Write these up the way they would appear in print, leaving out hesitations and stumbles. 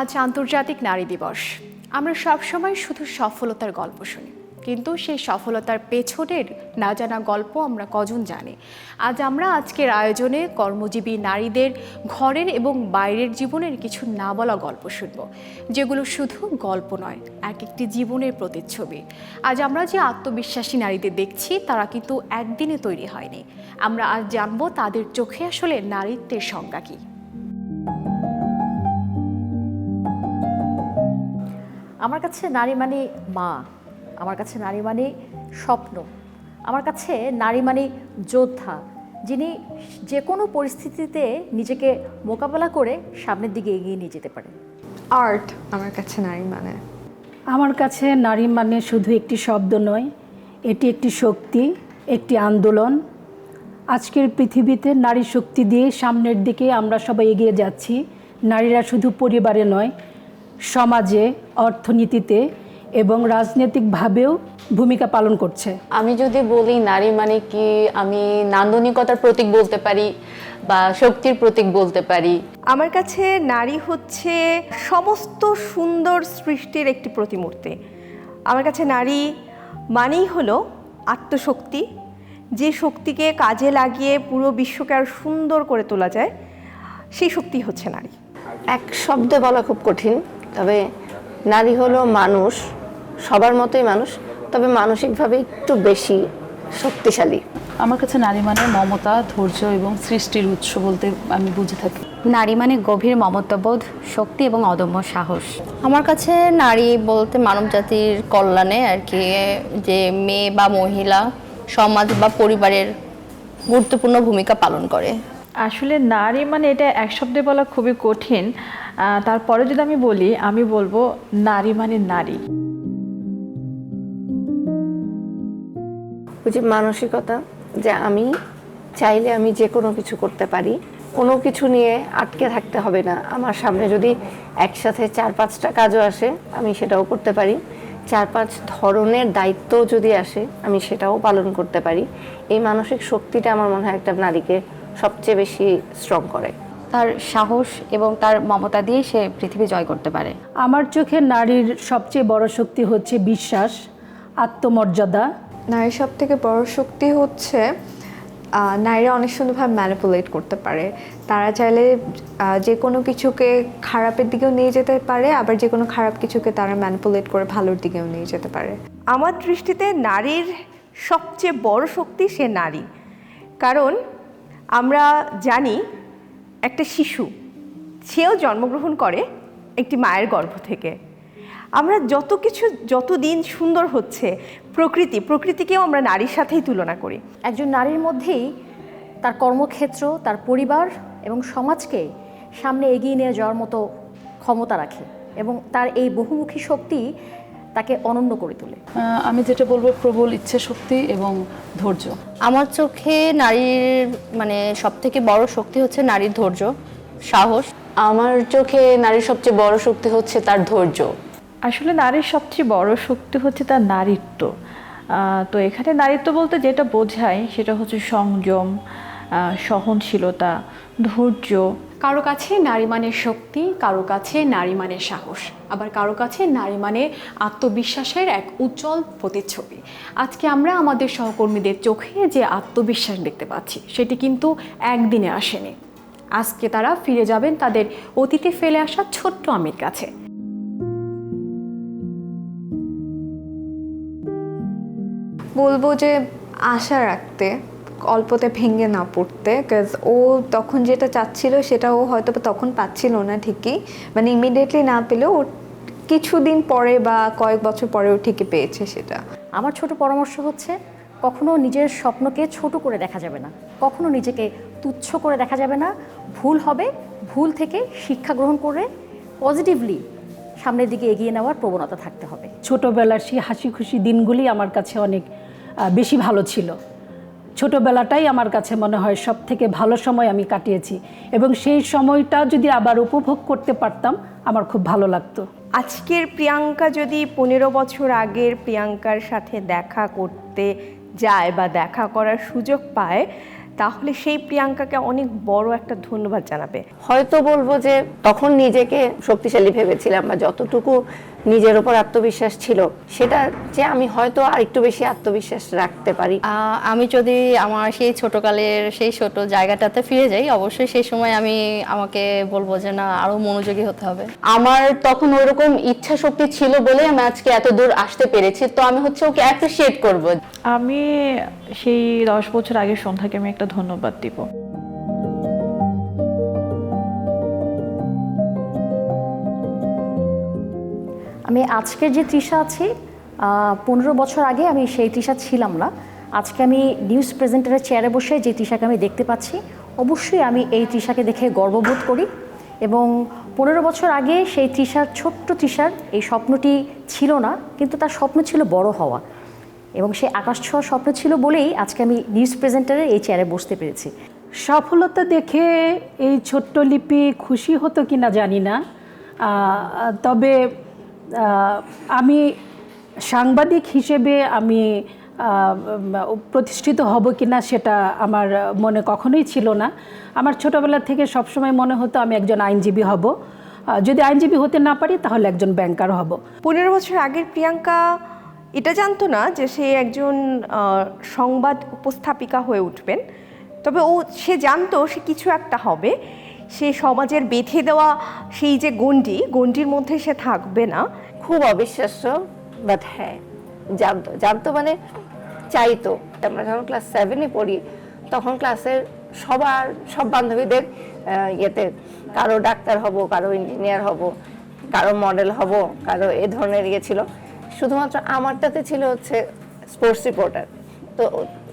আজ আন্তর্জাতিক নারী দিবস। আমরা সবসময় শুধু সফলতার গল্প শুনি, কিন্তু সেই সফলতার পেছনের না জানা গল্প আমরা কজন জানি। আজ আমরা আজকের আয়োজনে কর্মজীবী নারীদের ঘরের এবং বাইরের জীবনের কিছু না বলা গল্প শুনব, যেগুলো শুধু গল্প নয়, এক একটি জীবনের প্রতিচ্ছবি। আজ আমরা যে আত্মবিশ্বাসী নারীদের দেখছি, তারা কিন্তু একদিনে তৈরি হয়নি। আমরা আজ জানবো তাদের চোখে আসলে নারীত্বের সংজ্ঞা কী। আমার কাছে নারী মানে মা, আমার কাছে নারী মানে স্বপ্ন, আমার কাছে নারী মানে যোদ্ধা, যিনি যে কোনো পরিস্থিতিতে নিজেকে মোকাবেলা করে সামনের দিকে এগিয়ে নিয়ে যেতে পারে। আর্ট আমার কাছে নারী মানে। আমার কাছে নারী মানে শুধু একটি শব্দ নয়, এটি একটি শক্তি, একটি আন্দোলন। আজকের পৃথিবীতে নারী শক্তি দিয়ে সামনের দিকে আমরা সবাই এগিয়ে যাচ্ছি। নারীরা শুধু পরিবারে নয়, সমাজে, অর্থনীতিতে এবং রাজনৈতিকভাবেও ভূমিকা পালন করছে। আমি যদি বলি নারী মানে কি, আমি নান্দনিকতার প্রতীক বলতে পারি বা শক্তির প্রতীক বলতে পারি। আমার কাছে নারী হচ্ছে সমস্ত সুন্দর সৃষ্টির একটি প্রতিমূর্তি। আমার কাছে নারী মানেই হলো আত্মশক্তি, যে শক্তিকে কাজে লাগিয়ে পুরো বিশ্বকে আরো সুন্দর করে তোলা যায়, সেই শক্তি হচ্ছে নারী। এক শব্দে বলা খুব কঠিন, তবে নারী হলো মানুষ, সবার মতোই মানুষ, তবে মানসিকভাবে একটু বেশি শক্তিশালী। আমার কাছে নারী মানে মমতা, ধৈর্য এবং সৃষ্টির উৎস বলতে আমি বুঝে থাকি। নারী মানে গভীর মমতাবোধ, শক্তি এবং অদম্য সাহস। আমার কাছে নারী বলতে মানব জাতির কল্যাণে আর কি, যে মেয়ে বা মহিলা সমাজ বা পরিবারের গুরুত্বপূর্ণ ভূমিকা পালন করে। আসলে নারী মানে এটা এক শব্দে বলা খুবই কঠিন, তারপরে যদি আমি বলবো নারী মানে নারী। ওই যে মানসিকতা, যে আমি চাইলে আমি যে কোনো কিছু করতে পারি, কোনো কিছু নিয়ে আটকে থাকতে হবে না। আমার সামনে যদি একসাথে 4-5টা কাজও আসে, আমি সেটাও করতে পারি। 4-5 ধরনের দায়িত্ব যদি আসে, আমি সেটাও পালন করতে পারি। এই মানসিক শক্তিটা আমার মনে হয় একটা নারীকে সবচেয়ে বেশি স্ট্রং করে। তার সাহস এবং তার মমতা দিয়ে সে পৃথিবী জয় করতে পারে। আমার চোখে নারীর সবচেয়ে বড় শক্তি হচ্ছে বিশ্বাস, আত্মমর্যাদা। নারীর সব থেকে বড় শক্তি হচ্ছে নারীরা অনেক সুন্দরভাবে ম্যানিপুলেট করতে পারে। তারা চাইলে যে কোনো কিছুকে খারাপের দিকেও নিয়ে যেতে পারে, আবার যে কোনো খারাপ কিছুকে তারা ম্যানিপুলেট করে ভালোর দিকেও নিয়ে যেতে পারে। আমার দৃষ্টিতে নারীর সবচেয়ে বড় শক্তি সে নারী, কারণ আমরা জানি একটা শিশু, সেও জন্মগ্রহণ করে একটি মায়ের গর্ভ থেকে। আমরা যত দিন সুন্দর হচ্ছে প্রকৃতিকেও আমরা নারীর সাথেই তুলনা করি। একজন নারীর মধ্যেই তার কর্মক্ষেত্র, তার পরিবার এবং সমাজকে সামনে এগিয়ে নিয়ে যাওয়ার মতো ক্ষমতা রাখে, এবং তার এই বহুমুখী শক্তি তাকে অনন্য করে তোলে। আমি যেটা বলবো প্রবল ইচ্ছে শক্তি এবং ধৈর্য। আমার চোখে নারীর মানে সবথেকে বড় শক্তি হচ্ছে নারীর ধৈর্য, সাহস। আমার চোখে নারীর সবচেয়ে বড় শক্তি হচ্ছে তার ধৈর্য। আসলে নারীর সবচেয়ে বড় শক্তি হচ্ছে তার নারীত্ব। তো এখানে নারীত্ব বলতে যেটা বোঝায় সেটা হচ্ছে সংযম, সহনশীলতা, ধৈর্য। কারো কাছে নারী মানে শক্তি, কারো কাছে নারী মানে সাহস, আবার কারো কাছে নারী মানে আত্মবিশ্বাসের এক উজ্জ্বল প্রতিচ্ছবি। আজকে আমরা আমাদের সহকর্মীদের চোখে যে আত্মবিশ্বাস দেখতে পাচ্ছি, সেটি কিন্তু একদিনে আসেনি। আজকে তারা ফিরে যাবেন তাদের অতীতে ফেলে আসা ছোট্ট আমির কাছে। বলবো যে আশা রাখতে, অল্পতে ভেঙে না পড়তে, বিকজ ও তখন যেটা চাচ্ছিল সেটা ও হয়তো তখন পাচ্ছিল না ঠিকই, মানে ইমিডিয়েটলি না পেলেও ও কিছুদিন পরে বা কয়েক বছর পরেও ঠিকই পেয়েছে সেটা। আমার ছোট পরামর্শ হচ্ছে, কখনো নিজের স্বপ্নকে ছোট করে দেখা যাবে না, কখনো নিজেকে তুচ্ছ করে দেখা যাবে না। ভুল হবে, ভুল থেকে শিক্ষা গ্রহণ করে পজিটিভলি সামনের দিকে এগিয়ে নেওয়ার প্রবণতা থাকতে হবে। ছোটোবেলার সেই হাসি খুশি দিনগুলি আমার কাছে অনেক বেশি ভালো ছিল। ছোটোবেলাটাই আমার কাছে মনে হয় সব থেকে ভালো সময় আমি কাটিয়েছি, এবং সেই সময়টা যদি আবার উপভোগ করতে পারতাম আমার খুব ভালো লাগতো। আজকের প্রিয়াঙ্কা যদি 15 বছর আগের প্রিয়াঙ্কার সাথে দেখা করতে যায় বা দেখা করার সুযোগ পায়, তাহলে সেই প্রিয়াঙ্কাকে অনেক বড় একটা ধন্যবাদ জানাবে। হয়তো বলবো যে তখন নিজেকে শক্তিশালী ভেবেছিলাম, বা যতটুকু নিজের উপর আত্মবিশ্বাস ছিল সেটা যে আমি হয়তো আর একটু বেশি আত্মবিশ্বাস রাখতে পারি। আমি যদি আমার সেই ছোটকালের সেই ছোট জায়গাটাতে ফিরে যাই, অবশ্যই সেই সময় আমি আমাকে বলবো যে না, আরো মনোযোগী হতে হবে। আমার তখন ওইরকম ইচ্ছা শক্তি ছিল বলে আমি আজকে এত দূর আসতে পেরেছি, তো আমি হচ্ছে ওকে অ্যাপ্রিসিয়েট করব। আমি সেই 10 বছর আগের সন্ধ্যাকে আমি একটা ধন্যবাদ দিব। আমি আজকের যে তৃষা আছি, 15 বছর আগে আমি সেই তৃষা ছিলাম না। আজকে আমি নিউজ প্রেজেন্টারের চেয়ারে বসে যে তৃষাকে আমি দেখতে পাচ্ছি, অবশ্যই আমি এই তৃষাকে দেখে গর্ববোধ করি। এবং 15 বছর আগে সেই তৃষার, ছোট্ট তৃষার এই স্বপ্নটি ছিল না, কিন্তু তার স্বপ্ন ছিল বড় হওয়া, এবং সেই আকাশ ছোঁয়ার স্বপ্ন ছিল বলেই আজকে আমি নিউজ প্রেজেন্টারের এই চেয়ারে বসতে পেরেছি। সফলতা দেখে এই ছোট্ট লিপি খুশি হতো কিনা জানি না, তবে আমি সাংবাদিক হিসেবে আমি প্রতিষ্ঠিত হব কিনা সেটা আমার মনে কখনোই ছিল না। আমার ছোটোবেলা থেকে সবসময় মনে হতো আমি একজন আইনজীবী হব, যদি আইনজীবী হতে না পারি তাহলে একজন ব্যাংকার হব। 15 বছর আগের প্রিয়াঙ্কা এটা জানতো না যে সে একজন সংবাদ উপস্থাপিকা হয়ে উঠবেন, তবে সে জানতো সে কিছু একটা হবে। সে সমাজের বেঁধে দেওয়া সেই যে গণ্ডির মধ্যে সে থাকবে না। খুব অবিশ্বাস্য, বাট হ্যাঁ জানতো মানে চাইতো। আমরা যখন ক্লাস 7-এ পড়ি তখন ক্লাসের সব বান্ধবীদের ইয়েতে কারো ডাক্তার হব, কারো ইঞ্জিনিয়ার হব, কারো মডেল হব, কারো এ ধরনের ইয়ে ছিল। শুধুমাত্র আমারটাতে ছিল হচ্ছে স্পোর্টস রিপোর্টার। তো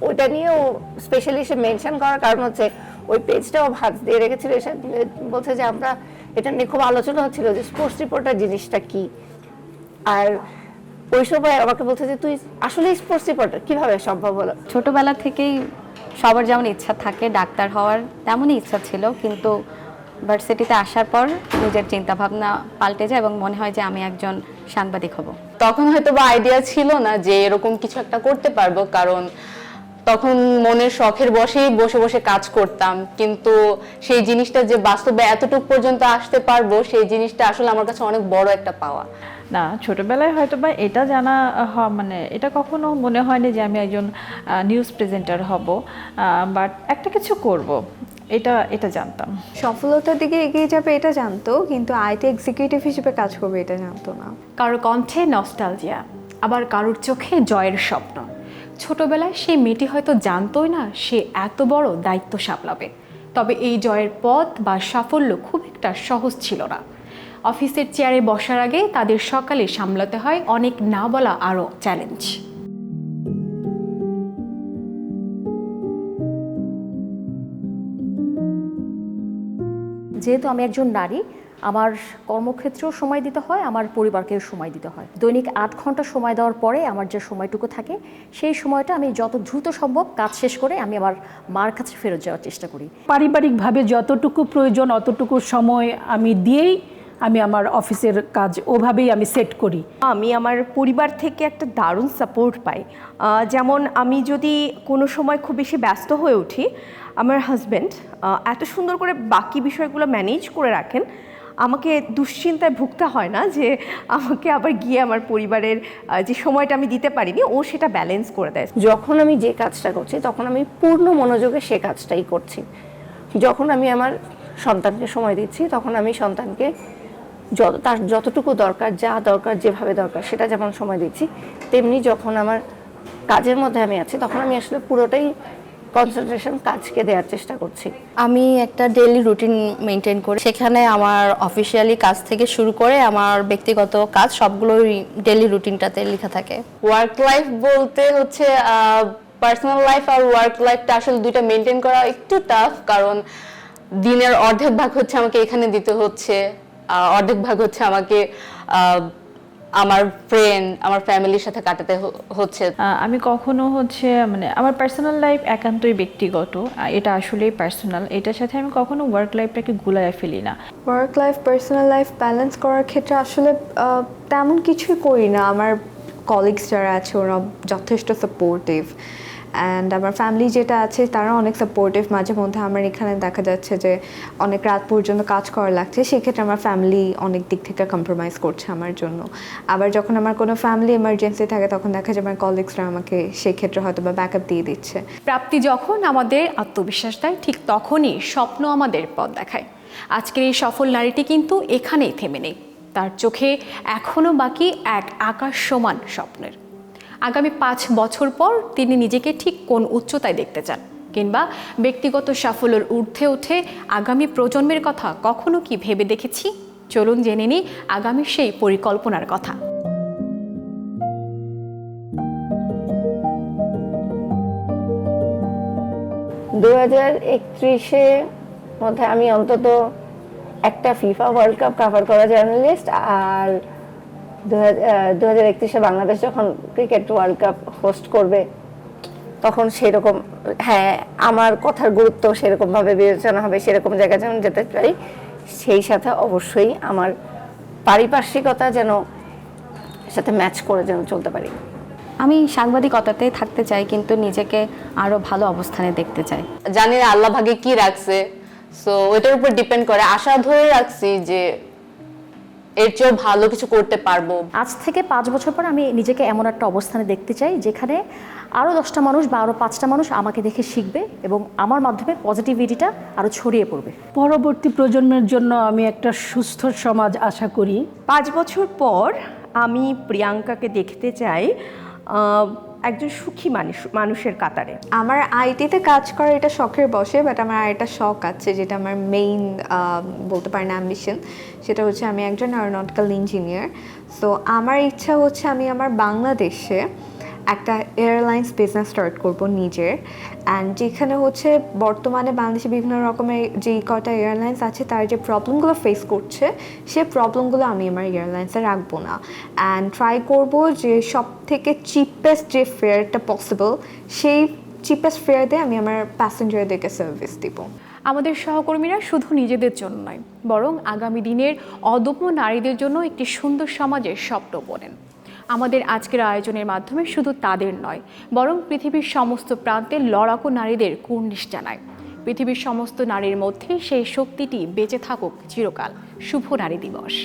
ওইটা নিয়েও স্পেশালি সে মেনশন করার কারণ হচ্ছে ওই পেজটাও ভাঁজ দিয়ে রেখেছিল। সে বলছে যে আমরা এটা নিয়ে খুব আলোচনা হচ্ছিল যে স্পোর্টস রিপোর্টার জিনিসটা কি। আর ওই সময় আমাকে বলছে যে তুই আসলে স্পোর্টস রিপোর্টার কিভাবে সম্ভব হলো। ছোটবেলা থেকেই সবার যেমন ইচ্ছা থাকে ডাক্তার হওয়ার, তেমনই ইচ্ছা ছিল, কিন্তু ভার্সিটিতে আসার পর নিজের চিন্তাভাবনা পাল্টে যায় এবং মনে হয় যে আমি একজন সাংবাদিক হব। তখন হয়তো বা আইডিয়া ছিল না যে এরকম কিছু একটা করতে পারবো, কারণ তখন মনের শখের বসেই বসে বসে কাজ করতাম, কিন্তু সেই জিনিসটা যে বাস্তবে এতটুকু পর্যন্ত আসতে পারবো সেই জিনিসটা আসলে আমার কাছে অনেক বড় একটা পাওয়া। না, ছোটবেলায় হয়তো বা এটা জানা মানে এটা কখনো মনে হয়নি যে আমি একজন নিউজ প্রেজেন্টার হব, বাট একটা কিছু করব, এটা জানতাম। সফলতার দিকে এগিয়ে যাবে এটা জানতো, কিন্তু আইটি এক্সিকিউটিভ হিসেবে কাজ করবে এটা জানতো না। কারোর কণ্ঠে নস্টালজিয়া, আবার কারোর চোখে জয়ের স্বপ্ন। ছোটবেলায় সেই মেয়েটি হয়তো জানতোই না সে এত বড় দায়িত্ব সামলাবে। তবে এই জয়ের পথ বা সাফল্য খুব একটা সহজ ছিল না। অফিসের চেয়ারে বসার আগে তাদের সকালে সামলাতে হয় অনেক না বলা আরও চ্যালেঞ্জ। যেহেতু আমি একজন নারী, আমার কর্মক্ষেত্রেও সময় দিতে হয়, আমার পরিবারকেও সময় দিতে হয়। দৈনিক 8 ঘন্টা সময় দেওয়ার পরে আমার যে সময়টুকু থাকে, সেই সময়টা আমি যত দ্রুত সম্ভব কাজ শেষ করে আমি আমার মার কাছে ফেরত যাওয়ার চেষ্টা করি। পারিবারিকভাবে যতটুকু প্রয়োজন অতটুকু সময় আমি দিয়েই আমি আমার অফিসের কাজ ওভাবেই আমি সেট করি। আমি আমার পরিবার থেকে একটা দারুণ সাপোর্ট পাই। যেমন আমি যদি কোনো সময় খুব বেশি ব্যস্ত হয়ে উঠি, আমার হাজব্যান্ড এত সুন্দর করে বাকি বিষয়গুলো ম্যানেজ করে রাখেন, আমাকে দুশ্চিন্তায় ভুগতে হয় না যে আমাকে আবার গিয়ে আমার পরিবারের যে সময়টা আমি দিতে পারিনি ও সেটা ব্যালেন্স করে দেয়। যখন আমি যে কাজটা করছি তখন আমি পূর্ণ মনোযোগে সে কাজটাই করছি। যখন আমি আমার সন্তানকে সময় দিচ্ছি তখন আমি সন্তানকে তার যতটুকু দরকার, যা দরকার, যেভাবে দরকার সেটা যেমন সময় দিচ্ছি, তেমনি যখন আমার কাজের মধ্যে আমি আছি তখন আমি আসলে পুরোটাই কনসেন্ট্রেশন কাজকে দেওয়ার চেষ্টা করছি। আমি একটা ডেইলি রুটিন মেনটেন করি, সেখানে আমার অফিসিয়ালি কাজ থেকে শুরু করে আমার ব্যক্তিগত কাজ সবগুলোই ডেইলি রুটিনটাতে লেখা থাকে। ওয়ার্ক লাইফ বলতে হচ্ছে পার্সোনাল লাইফ আর ওয়ার্ক লাইফটা আসলে দুইটা মেনটেন করা একটু টাফ, কারণ দিনের অর্ধেক ভাগ হচ্ছে আমাকে এখানে দিতে হচ্ছে, অর্ধেক ভাগ হচ্ছে আমাকে আমার ফ্রেন্ড, আমার ফ্যামিলির সাথে কাটাতে হচ্ছে। আমি কখনো হচ্ছে মানে আমার পার্সোনাল লাইফ একান্তই ব্যক্তিগত, এটা আসলেই পার্সোনাল, এটার সাথে আমি কখনো ওয়ার্ক লাইফটাকে গুলায় ফেলি না। Work life personal life balance করার ক্ষেত্রে আসলে তেমন কিছুই করি না। আমার কলিগস যারা আছে ওরা যথেষ্ট সাপোর্টিভ, অ্যান্ড আমার ফ্যামিলি যেটা আছে তারা অনেক সাপোর্টিভ। মাঝে মধ্যে আমার এখানে দেখা যাচ্ছে যে অনেক রাত পর্যন্ত কাজ করা লাগছে, সেক্ষেত্রে আমার ফ্যামিলি অনেক দিক থেকে কম্প্রোমাইজ করছে আমার জন্য। আবার যখন আমার কোনো ফ্যামিলি এমার্জেন্সি থাকে তখন দেখা যায় আমার কলিগসরা আমাকে সেই ক্ষেত্রে হয়তো বা ব্যাকআপ দিয়ে দিচ্ছে। প্রাপ্তি যখন আমাদের আত্মবিশ্বাস দেয়, ঠিক তখনই স্বপ্ন আমাদের পথ দেখায়। আজকের এই সফল নারীটি কিন্তু এখানেই থেমে নেই, তার চোখে এখনও বাকি এক আকাশ সমান স্বপ্নের। আগামী 5 বছর পর তিনি নিজেকে ঠিক কোন উচ্চতায় দেখতে চান, কিংবা ব্যক্তিগত সাফল্যের ঊর্ধ্বে উঠে আগামী প্রজন্মের কথা কখনো কি ভেবে দেখেছি? চলুন জেনে নিই আগামী সেই পরিকল্পনার কথা। দু 2031-এর মধ্যে আমি অন্তত একটা ফিফা ওয়ার্ল্ড কাপ কভার করা জার্নালিস্ট, আর 2031-এ বাংলাদেশ যখন ক্রিকেট ওয়ার্ল্ড কাপ হোস্ট করবে তখন সেরকম, হ্যাঁ, আমার কথার গুরুত্ব সেরকমভাবে বিবেচনা হবে, সেরকম জায়গায় যেন যেতে পারি। সেই সাথে অবশ্যই আমার পারিপার্শ্বিকতা যেন সাথে ম্যাচ করে যেন চলতে পারি। আমি সাংবাদিকতাতেই থাকতে চাই, কিন্তু নিজেকে আরও ভালো অবস্থানে দেখতে চাই। জানি না আল্লাহ ভাগে কি রাখছে, সো ওইটার উপর ডিপেন্ড করে। আশা ধরে রাখছি যে এর চেয়েও ভালো কিছু করতে পারবো। আজ থেকে 5 বছর পর আমি নিজেকে এমন একটা অবস্থানে দেখতে চাই যেখানে আরও 10টা মানুষ বা আরও 5টা মানুষ আমাকে দেখে শিখবে এবং আমার মাধ্যমে পজিটিভিটিটা আরও ছড়িয়ে পড়বে। পরবর্তী প্রজন্মের জন্য আমি একটা সুস্থ সমাজ আশা করি। 5 বছর পর আমি প্রিয়াঙ্কাকে দেখতে চাই একজন সুখী মানুষের কাতারে। আমার আইটিতে কাজ করা এটা শখের বসে, বাট আমার আরেকটা শখ আছে যেটা আমার মেইন বলতে পারেন অ্যাম্বিশন, সেটা হচ্ছে আমি একজন অ্যারোনটিক্যাল ইঞ্জিনিয়ার। সো আমার ইচ্ছা হচ্ছে আমি আমার বাংলাদেশে একটা এয়ারলাইন্স বিজনেস স্টার্ট করব নিজের, অ্যান্ড যেখানে হচ্ছে বর্তমানে বাংলাদেশে বিভিন্ন রকমের যেই কটা এয়ারলাইন্স আছে তার যে প্রবলেমগুলো ফেস করছে সেই প্রবলেমগুলো আমি আমার এয়ারলাইন্সে রাখবো না, অ্যান্ড ট্রাই করব যে সব থেকে চিপেস্ট যে ফেয়ারটা পসিবল সেই চিপেস্ট ফেয়ার দিয়ে আমি আমার প্যাসেঞ্জারদেরকে সার্ভিস দিব। আমাদের সহকর্মীরা শুধু নিজেদের জন্য নয়, বরং আগামী দিনের অদম্য নারীদের জন্য একটি সুন্দর সমাজের স্বপ্ন বোনেন। আমাদের আজকের আয়োজনের মাধ্যমে শুধু তাদের নয়, বরং পৃথিবীর সমস্ত প্রান্তে লড়াকু নারীদের কুর্নিশ জানায়। পৃথিবীর সমস্ত নারীর মধ্যে সেই শক্তিটি বেঁচে থাকুক চিরকাল। শুভ নারী দিবস।